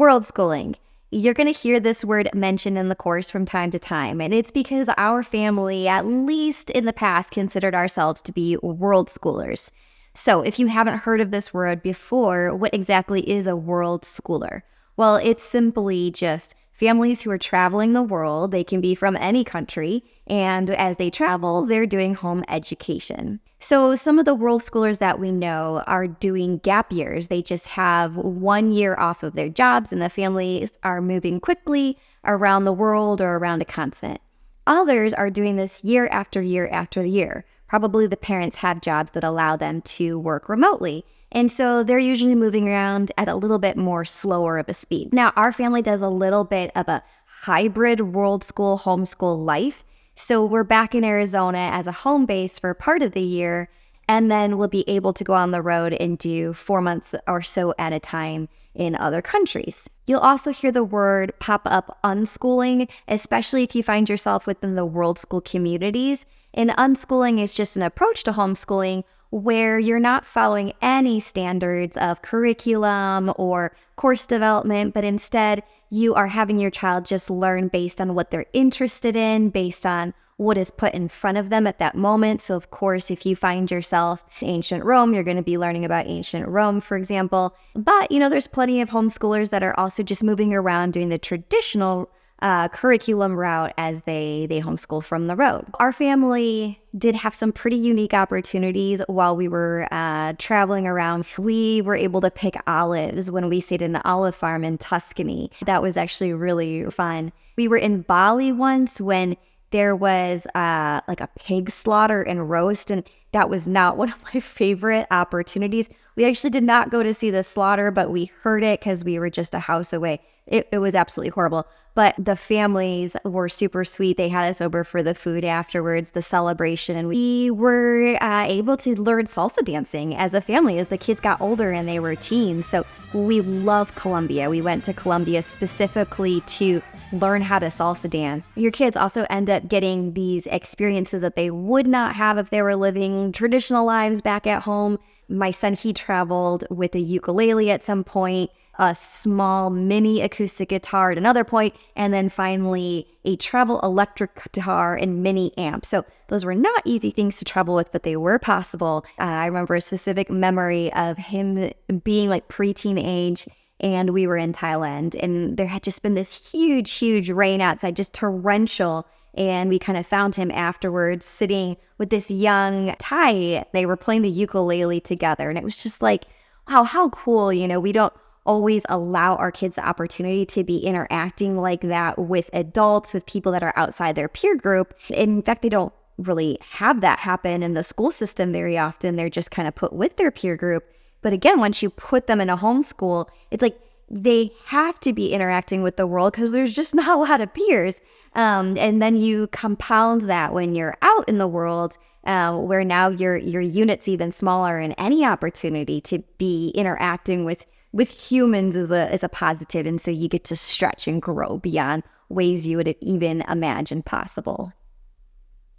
World schooling. You're going to hear this word mentioned in the course from time to time, and it's because our family, at least in the past, considered ourselves to be world schoolers. So if you haven't heard of this word before, what exactly is a world schooler? Well, it's simply just families who are traveling the world. They can be from any country, and as they travel, they're doing home education. So some of the world schoolers that we know are doing gap years. They just have 1 year off of their jobs, and the families are moving quickly around the world or around a continent. Others are doing this year after year after year. Probably the parents have jobs that allow them to work remotely. And so they're usually moving around at a little bit more slower of a speed. Now, our family does a little bit of a hybrid world school homeschool life. So we're back in Arizona as a home base for part of the year, and then we'll be able to go on the road and do 4 months or so at a time in other countries. You'll also hear the word pop up unschooling, especially if you find yourself within the world school communities. And unschooling is just an approach to homeschooling where you're not following any standards of curriculum or course development, but instead you are having your child just learn based on what they're interested in, based on what is put in front of them at that moment. So of course, if you find yourself in ancient Rome, you're going to be learning about ancient Rome, for example. But, there's plenty of homeschoolers that are also just moving around doing the traditional curriculum route as they homeschool from the road. Our family did have some pretty unique opportunities while we were traveling around. We were able to pick olives when we stayed in an olive farm in Tuscany. That was actually really fun. We were in Bali once when there was like a pig slaughter and roast, and that was not one of my favorite opportunities. We actually did not go to see the slaughter, but we heard it because we were just a house away. It was absolutely horrible. But the families were super sweet. They had us over for the food afterwards, the celebration, and we were able to learn salsa dancing as a family as the kids got older and they were teens. So we love Colombia. We went to Colombia specifically to learn how to salsa dance. Your kids also end up getting these experiences that they would not have if they were living traditional lives back at home. My son, he traveled with a ukulele at some point, a small mini acoustic guitar at another point, and then finally a treble electric guitar and mini amp. So those were not easy things to travel with, but they were possible. I remember a specific memory of him being like preteen age, and we were in Thailand, and there had just been this huge rain outside, just torrential. And we kind of found him afterwards sitting with this young Thai. They were playing the ukulele together. And it was just like, wow, how cool. We don't always allow our kids the opportunity to be interacting like that with adults, with people that are outside their peer group. In fact, they don't really have that happen in the school system very often. They're just kind of put with their peer group. But again, once you put them in a homeschool, it's like they have to be interacting with the world because there's just not a lot of peers. And then you compound that when you're out in the world, where now your unit's even smaller, and any opportunity to be interacting with humans is a positive. And so you get to stretch and grow beyond ways you would even imagine possible.